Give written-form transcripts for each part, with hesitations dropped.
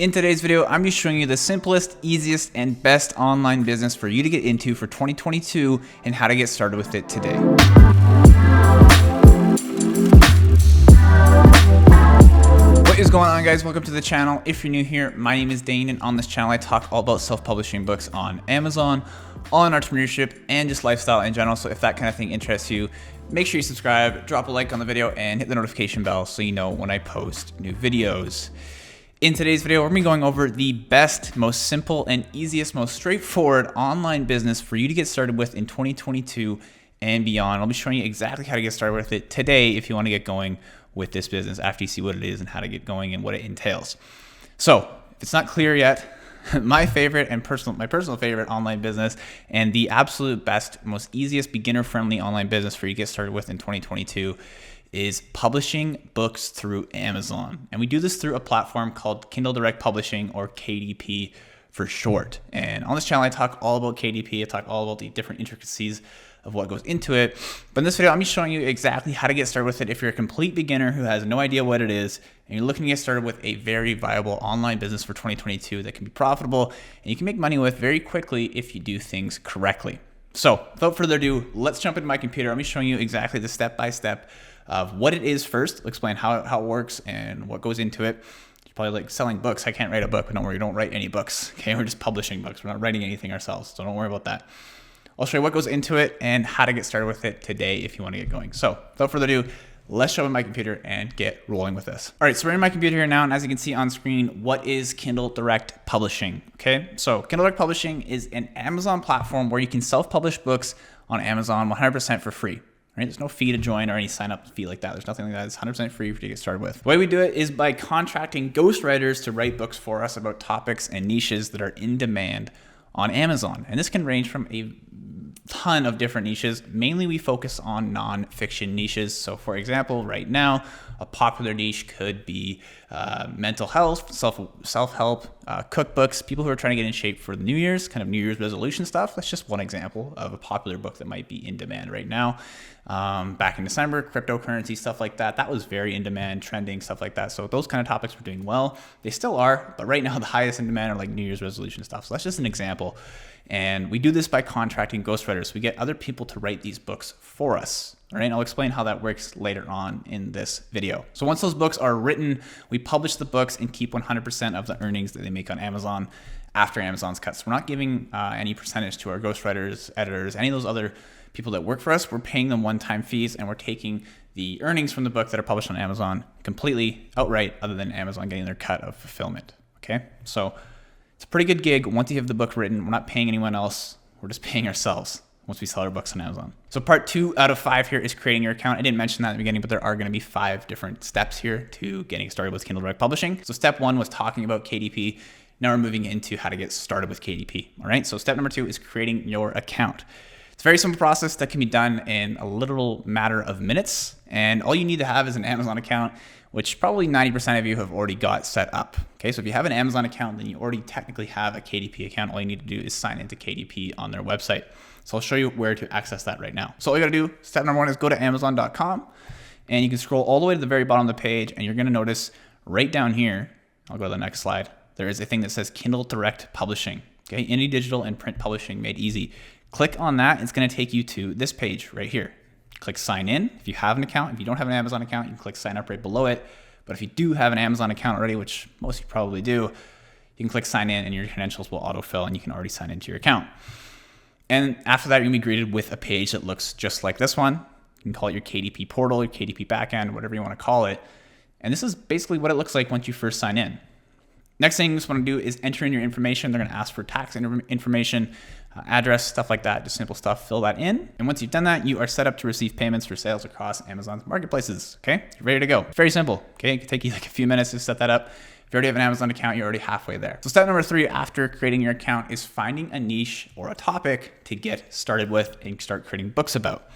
In today's video, I'm just showing you the simplest, easiest, and best online business for you to get into for 2022 and how to get started with it today. What is going on, guys? Welcome to the channel. If you're new here, my name is Dane, and on this channel, I talk all about self-publishing books on Amazon, on entrepreneurship, and just lifestyle in general. So if that kind of thing interests you, make sure you subscribe, drop a like on the video, and hit the notification bell so you know when I post new videos. In today's video, we're going to be going over the best, most simple, and easiest, most straightforward online business for you to get started with in 2022 and beyond. I'll be showing you exactly how to get started with it today if you want to get going with this business after you see what it is and how to get going and what it entails. So, if it's not clear yet, my favorite and my personal favorite online business and the absolute best, most easiest, beginner-friendly online business for you to get started with in 2022 is publishing books through Amazon. And we do this through a platform called Kindle Direct Publishing, or KDP for short. And on this channel, I talk all about KDP. I talk all about the different intricacies of what goes into it. But in this video, I'm just showing you exactly how to get started with it if you're a complete beginner who has no idea what it is and you're looking to get started with a very viable online business for 2022 that can be profitable and you can make money with very quickly if you do things correctly. So without further ado, let's jump into my computer. I'm just showing you exactly the step-by-step of what it is first. I'll explain how it works and what goes into it. You're probably like, selling books. I can't write a book, but don't worry, we don't write any books. Okay, we're just publishing books. We're not writing anything ourselves, so don't worry about that. I'll show you what goes into it and how to get started with it today if you want to get going. So without further ado, let's jump in my computer and get rolling with this. All right, so we're in my computer here now, and as you can see on screen, what is Kindle Direct Publishing? Okay, so Kindle Direct Publishing is an Amazon platform where you can self-publish books on Amazon 100% for free. Right? There's no fee to join or any sign-up fee like that. There's nothing like that. It's 100% free for you to get started with. The way we do it is by contracting ghostwriters to write books for us about topics and niches that are in demand on Amazon. And this can range from a ton of different niches. Mainly we focus on non-fiction niches. So for example, right now, a popular niche could be mental health, self-help, cookbooks, people who are trying to get in shape for the New Year's, kind of New Year's resolution stuff. That's just one example of a popular book that might be in demand right now. Back in December, cryptocurrency, stuff like that. That was very in demand, trending, stuff like that. So those kind of topics were doing well. They still are, but right now the highest in demand are like New Year's resolution stuff. So that's just an example. And we do this by contracting ghostwriters. We get other people to write these books for us. All right, I'll explain how that works later on in this video. So once those books are written, we publish the books and keep 100% of the earnings that they make on Amazon after Amazon's cut. So we're not giving any percentage to our ghostwriters, editors, any of those other people that work for us. We're paying them one-time fees, and we're taking the earnings from the book that are published on Amazon completely outright, other than Amazon getting their cut of fulfillment. Okay, so it's a pretty good gig. Once you have the book written, we're not paying anyone else. We're just paying ourselves once we sell our books on Amazon. So part 2 out of 5 here is creating your account. I didn't mention that at the beginning, but there are going to be 5 different steps here to getting started with Kindle Direct Publishing. So step 1 was talking about KDP. Now we're moving into how to get started with KDP. All right, so step number 2 is creating your account. It's a very simple process that can be done in a literal matter of minutes. And all you need to have is an Amazon account, which probably 90% of you have already got set up. Okay, so if you have an Amazon account, then you already technically have a KDP account. All you need to do is sign into KDP on their website. So I'll show you where to access that right now. So all you gotta do, step number 1 is go to Amazon.com, and you can scroll all the way to the very bottom of the page, and you're gonna notice right down here, I'll go to the next slide, there is a thing that says Kindle Direct Publishing. Okay, any digital and print publishing made easy. Click on that, it's gonna take you to this page right here. Click sign in if you have an account. If you don't have an Amazon account, you can click sign up right below it. But if you do have an Amazon account already, which most of you probably do, you can click sign in and your credentials will autofill and you can already sign into your account. And after that, you're gonna be greeted with a page that looks just like this one. You can call it your KDP portal, your KDP backend, whatever you wanna call it. And this is basically what it looks like once you first sign in. Next thing you just want to do is enter in your information. They're going to ask for tax information, address, stuff like that, just simple stuff. Fill that in. And once you've done that, you are set up to receive payments for sales across Amazon's marketplaces. Okay, you're ready to go. It's very simple. Okay, it can take you like a few minutes to set that up. If you already have an Amazon account, you're already halfway there. So step number 3 after creating your account is finding a niche or a topic to get started with and start creating books about.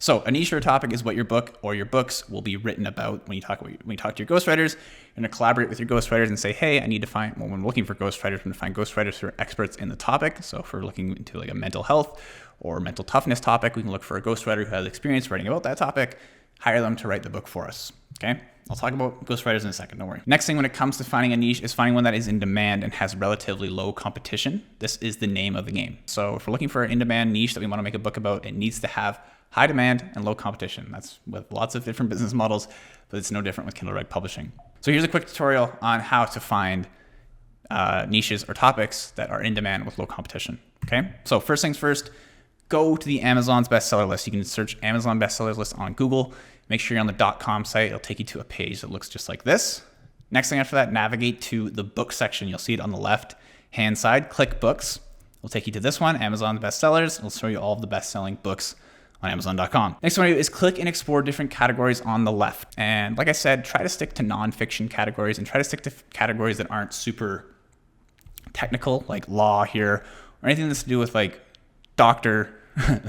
So a niche or a topic is what your book or your books will be written about. When you talk to your ghostwriters, you're going to collaborate with your ghostwriters and say, hey, I need to find, well, when we're looking for ghostwriters, we're going to find ghostwriters who are experts in the topic. So if we're looking into like a mental health or mental toughness topic, we can look for a ghostwriter who has experience writing about that topic, hire them to write the book for us. Okay, I'll talk about ghostwriters in a second, don't worry. Next thing when it comes to finding a niche is finding one that is in demand and has relatively low competition. This is the name of the game. So if we're looking for an in-demand niche that we want to make a book about, it needs to have high demand and low competition. That's with lots of different business models, but it's no different with Kindle Direct Publishing. So here's a quick tutorial on how to find niches or topics that are in demand with low competition. Okay, so first things first, go to the Amazon's bestseller list. You can search Amazon bestsellers list on Google. Make sure you're on the .com site. It'll take you to a page that looks just like this. Next thing after that, navigate to the book section. You'll see it on the left hand side. Click books. It'll take you to this one, Amazon bestsellers. It'll show you all of the best-selling books on Amazon.com. Next one is click and explore different categories on the left. And like I said, try to stick to nonfiction categories and try to stick to categories that aren't super technical, like law here, or anything that's to do with like doctor,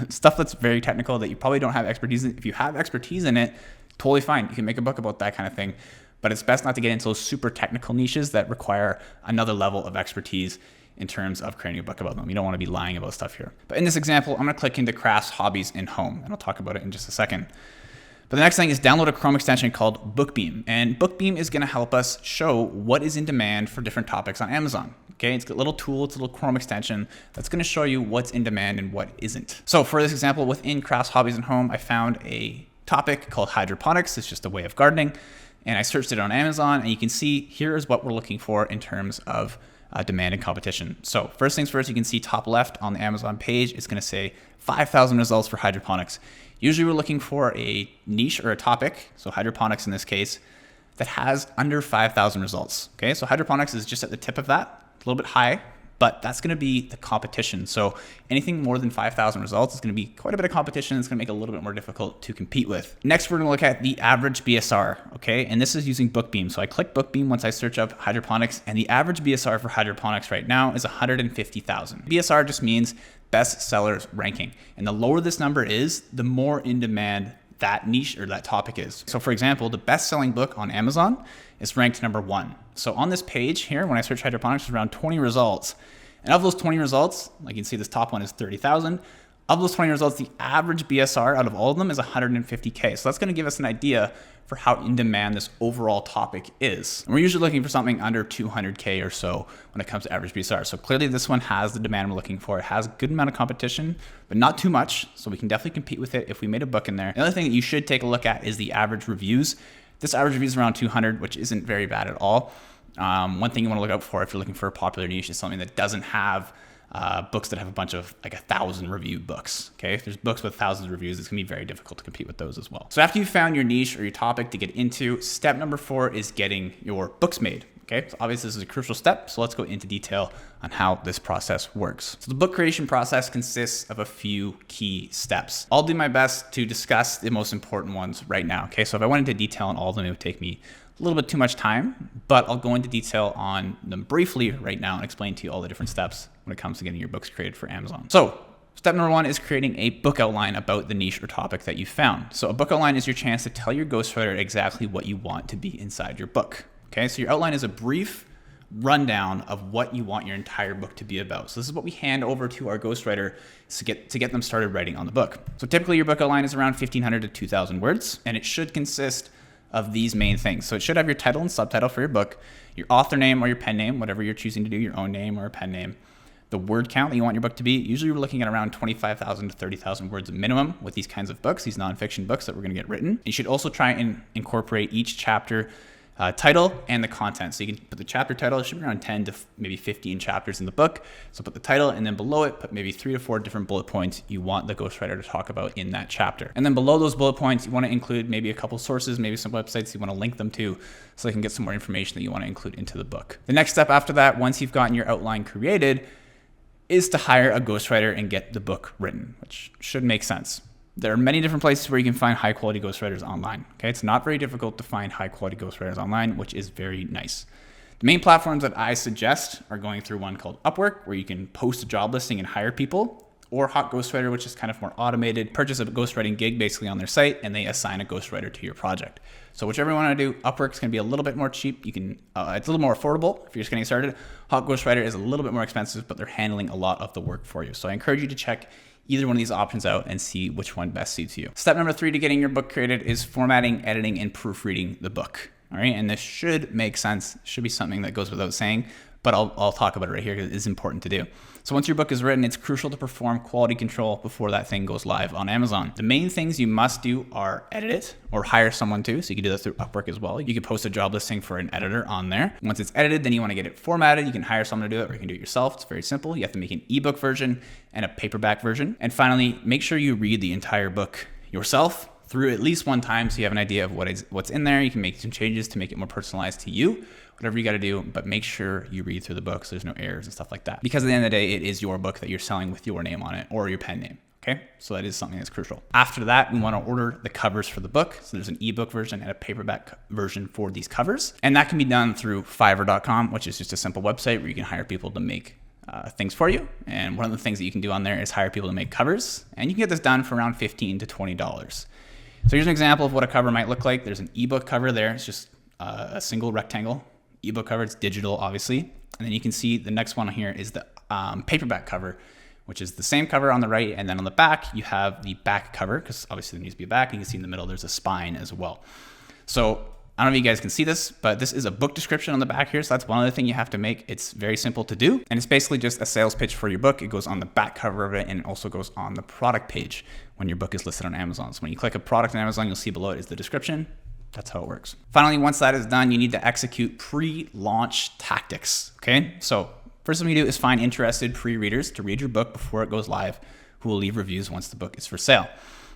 stuff that's very technical that you probably don't have expertise in. If you have expertise in it, totally fine. You can make a book about that kind of thing, but it's best not to get into those super technical niches that require another level of expertise in terms of creating a book about them. You don't want to be lying about stuff here. But in this example, I'm going to click into crafts, hobbies, and home, and I'll talk about it in just a second. But the next thing is download a Chrome extension called BookBeam. And BookBeam is going to help us show what is in demand for different topics on Amazon. Okay, it's a little tool, it's a little Chrome extension that's going to show you what's in demand and what isn't. So for this example, within crafts, hobbies, and home, I found a topic called hydroponics. It's just a way of gardening. And I searched it on Amazon, and you can see here is what we're looking for in terms of demand and competition. So first things first, you can see top left on the Amazon page, it's going to say 5,000 results for hydroponics. Usually we're looking for a niche or a topic, so hydroponics in this case, that has under 5,000 results. Okay, so hydroponics is just at the tip of that, a little bit high, but that's going to be the competition. So anything more than 5,000 results is going to be quite a bit of competition. It's going to make it a little bit more difficult to compete with. Next, we're going to look at the average BSR, okay? And this is using BookBeam. So I click BookBeam once I search up hydroponics, and the average BSR for hydroponics right now is 150,000. BSR just means best sellers ranking. And the lower this number is, the more in demand that niche or that topic is. So for example, the best-selling book on Amazon is ranked number 1. So on this page here, when I search hydroponics, there's around 20 results. And of those 20 results, like you can see this top one is 30,000. Of those 20 results, the average BSR out of all of them is 150K. So that's going to give us an idea for how in demand this overall topic is. And we're usually looking for something under 200K or so when it comes to average BSR. So clearly this one has the demand we're looking for. It has a good amount of competition, but not too much. So we can definitely compete with it if we made a book in there. The other thing that you should take a look at is the average reviews. This average review is around 200, which isn't very bad at all. One thing you want to look out for if you're looking for a popular niche is something that doesn't have books that have a bunch of like 1,000 reviewed books. Okay, if there's books with thousands of reviews, it's gonna be very difficult to compete with those as well. So after you've found your niche or your topic to get into, step number 4 is getting your books made. Okay, so obviously this is a crucial step, so let's go into detail on how this process works. So the book creation process consists of a few key steps. I'll do my best to discuss the most important ones right now. Okay, so if I went into detail on all of them, it would take me a little bit too much time, but I'll go into detail on them briefly right now and explain to you all the different steps when it comes to getting your books created for Amazon. So step number 1 is creating a book outline about the niche or topic that you found. So a book outline is your chance to tell your ghostwriter exactly what you want to be inside your book. Okay, so your outline is a brief rundown of what you want your entire book to be about. So this is what we hand over to our ghostwriter to get them started writing on the book. So typically your book outline is around 1,500 to 2,000 words, and it should consist of these main things. So it should have your title and subtitle for your book, your author name or your pen name, whatever you're choosing to do, your own name or a pen name, the word count that you want your book to be. Usually we're looking at around 25,000 to 30,000 words minimum with these kinds of books, these nonfiction books that we're going to get written. You should also try and incorporate each chapter title and the content. So you can put the chapter title, it should be around 10 to maybe 15 chapters in the book. So put the title, and then below it, put maybe 3 to 4 different bullet points you want the ghostwriter to talk about in that chapter. And then below those bullet points, you want to include maybe a couple sources, maybe some websites you want to link them to so they can get some more information that you want to include into the book. The next step after that, once you've gotten your outline created, is to hire a ghostwriter and get the book written, which should make sense. There are many different places where you can find high quality ghostwriters online. Okay, it's not very difficult to find high quality ghostwriters online, which is very nice. The main platforms that I suggest are going through one called Upwork, where you can post a job listing and hire people, or Hot Ghostwriter, which is kind of more automated. Purchase a ghostwriting gig basically on their site, and they assign a ghostwriter to your project. So whichever you want to do, Upwork's going to be a little bit more cheap. You can, it's a little more affordable if you're just getting started. Ghostwriter is a little bit more expensive, but they're handling a lot of the work for you. So I encourage you to check either one of these options out and see which one best suits you. Step number 3 to getting your book created is formatting, editing, and proofreading the book. All right, and this should make sense. Should be something that goes without saying, but I'll talk about it right here because it is important to do. So once your book is written, it's crucial to perform quality control before that thing goes live on Amazon. The main things you must do are edit it or hire someone to. So you can do that through Upwork as well. You can post a job listing for an editor on there. Once it's edited, then you want to get it formatted. You can hire someone to do it, or you can do it yourself. It's very simple. You have to make an ebook version and a paperback version. And finally, make sure you read the entire book yourself through at least one time so you have an idea of what's in there. You can make some changes to make it more personalized to you, whatever you got to do, but make sure you read through the book so there's no errors and stuff like that. Because at the end of the day, it is your book that you're selling with your name on it or your pen name. Okay, so that is something that's crucial. After that, we want to order the covers for the book. So there's an ebook version and a paperback version for these covers. And that can be done through Fiverr.com, which is just a simple website where you can hire people to make things for you. And one of the things that you can do on there is hire people to make covers. And you can get this done for around $15 to $20. So here's an example of what a cover might look like. There's an ebook cover there. It's just a single rectangle ebook cover. It's digital, obviously. And then you can see the next one here is the paperback cover, which is the same cover on the right. And then on the back, you have the back cover, because obviously there needs to be a back. You can see in the middle, there's a spine as well. So I don't know if you guys can see this, but this is a book description on the back here. So that's one other thing you have to make. It's very simple to do. And it's basically just a sales pitch for your book. It goes on the back cover of it, and it also goes on the product page when your book is listed on Amazon. So when you click a product on Amazon, you'll see below it is the description. That's how it works. Finally, once that is done, you need to execute pre-launch tactics. Okay. So first thing you do is find interested pre-readers to read your book before it goes live, who will leave reviews once the book is for sale.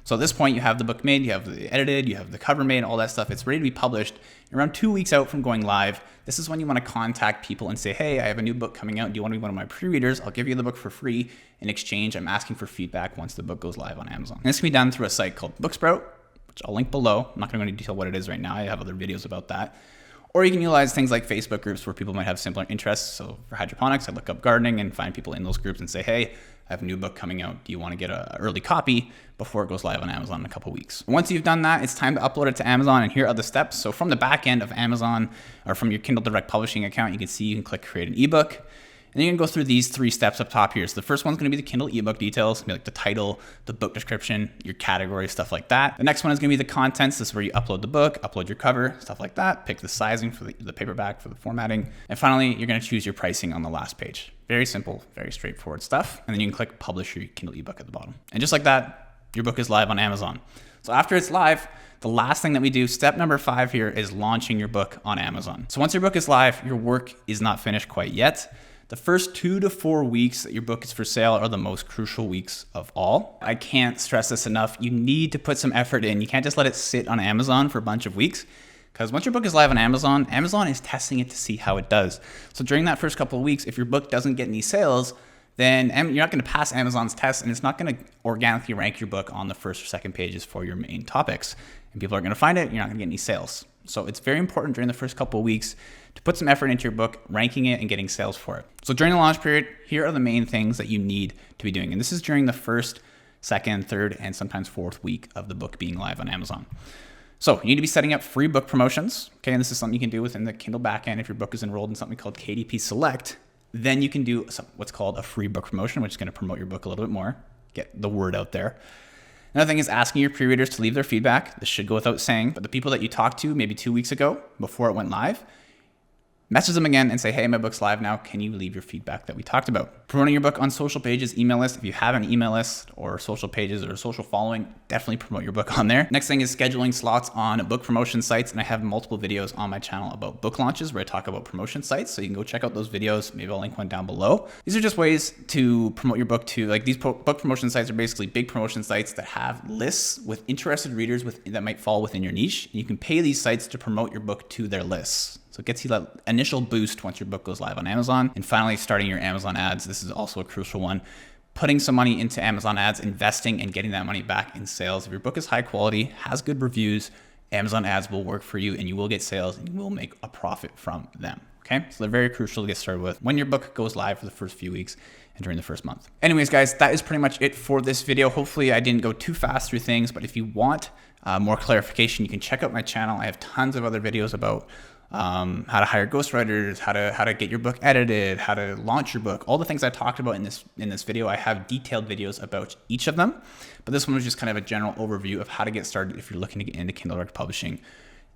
So at this point, you have the book made, you have the edited, you have the cover made, all that stuff. It's ready to be published. Around 2 weeks out from going live, this is when you want to contact people and say, hey, I have a new book coming out. Do you want to be one of my pre-readers? I'll give you the book for free. In exchange, I'm asking for feedback once the book goes live on Amazon. And this can be done through a site called Booksprout, which I'll link below. I'm not going to go into detail what it is right now. I have other videos about that. Or you can utilize things like Facebook groups where people might have similar interests. So for hydroponics, I look up gardening and find people in those groups and say, hey, I have a new book coming out. Do you want to get an early copy before it goes live on Amazon in a couple weeks? Once you've done that, it's time to upload it to Amazon, and here are the steps. So from the back end of Amazon or from your Kindle Direct Publishing account, you can see you can click create an ebook. And then you can go through these 3 steps up top here. So the first one's going to be the Kindle ebook details, be like the title, the book description, your category, stuff like that. The next one is going to be the contents. This is where you upload the book, upload your cover, stuff like that. Pick the sizing for the paperback, for the formatting. And finally, you're going to choose your pricing on the last page. Very simple, very straightforward stuff. And then you can click publish your Kindle ebook at the bottom. And just like that, your book is live on Amazon. So after it's live, the last thing that we do, step number 5 here, is launching your book on Amazon. So once your book is live, your work is not finished quite yet. The first 2 to 4 weeks that your book is for sale are the most crucial weeks of all. I can't stress this enough. You need to put some effort in. You can't just let it sit on Amazon for a bunch of weeks, because once your book is live on Amazon, Amazon is testing it to see how it does. So during that first couple of weeks, if your book doesn't get any sales, then you're not going to pass Amazon's test, and it's not going to organically rank your book on the first or second pages for your main topics. And people are going to find it, and you're not going to get any sales. So it's very important during the first couple of weeks to put some effort into your book, ranking it and getting sales for it. So during the launch period, here are the main things that you need to be doing. And this is during the first, second, third, and sometimes 4th week of the book being live on Amazon. So you need to be setting up free book promotions. Okay, and this is something you can do within the Kindle backend. If your book is enrolled in something called KDP Select, then you can do what's called a free book promotion, which is going to promote your book a little bit more, get the word out there. Another thing is asking your pre-readers to leave their feedback. This should go without saying, but the people that you talked to maybe 2 weeks ago before it went live, message them again and say, hey, my book's live now. Can you leave your feedback that we talked about? Promoting your book on social pages, email list. If you have an email list or social pages or a social following, definitely promote your book on there. Next thing is scheduling slots on book promotion sites. And I have multiple videos on my channel about book launches where I talk about promotion sites. So you can go check out those videos. Maybe I'll link one down below. These are just ways to promote your book to, like, these book promotion sites are basically big promotion sites that have lists with interested readers that might fall within your niche. And you can pay these sites to promote your book to their lists. So it gets you that initial boost once your book goes live on Amazon. And finally, starting your Amazon ads. This is also a crucial one. Putting some money into Amazon ads, investing and getting that money back in sales. If your book is high quality, has good reviews, Amazon ads will work for you and you will get sales and you will make a profit from them. Okay, so they're very crucial to get started with when your book goes live for the first few weeks and during the first month. Anyways, guys, that is pretty much it for this video. Hopefully I didn't go too fast through things, but if you want more clarification, you can check out my channel. I have tons of other videos about how to hire ghostwriters, how to get your book edited, how to launch your book, all the things I talked about in this video. I have detailed videos about each of them, but this one was just kind of a general overview of how to get started if you're looking to get into Kindle Direct Publishing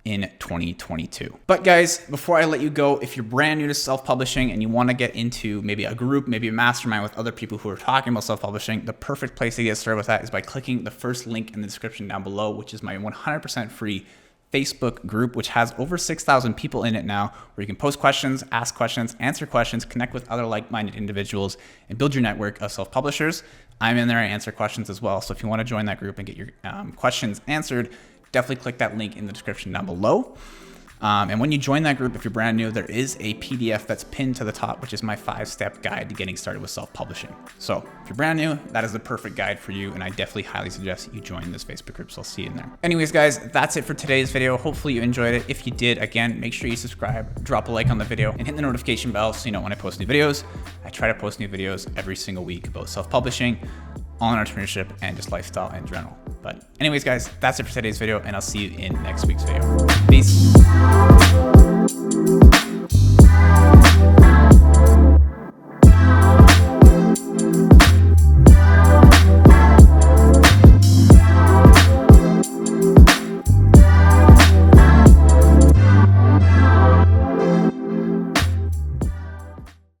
in 2022. But guys, before I let you go, if you're brand new to self-publishing and you want to get into maybe a group, maybe a mastermind with other people who are talking about self-publishing, the perfect place to get started with that is by clicking the first link in the description down below, which is my 100% free Facebook group, which has over 6,000 people in it now, where you can post questions, ask questions, answer questions, connect with other like-minded individuals, and build your network of self-publishers. I'm in there, I answer questions as well. So if you want to join that group and get your questions answered, definitely click that link in the description down below. And when you join that group, if you're brand new, there is a PDF that's pinned to the top, which is my 5-step guide to getting started with self-publishing. So if you're brand new, that is the perfect guide for you. And I definitely highly suggest you join this Facebook group. So I'll see you in there. Anyways, guys, that's it for today's video. Hopefully you enjoyed it. If you did, again, make sure you subscribe, drop a like on the video, and hit the notification bell so you know when I post new videos. I try to post new videos every single week about self-publishing, online entrepreneurship, and just lifestyle in general. But anyways, guys, that's it for today's video, and I'll see you in next week's video. Peace.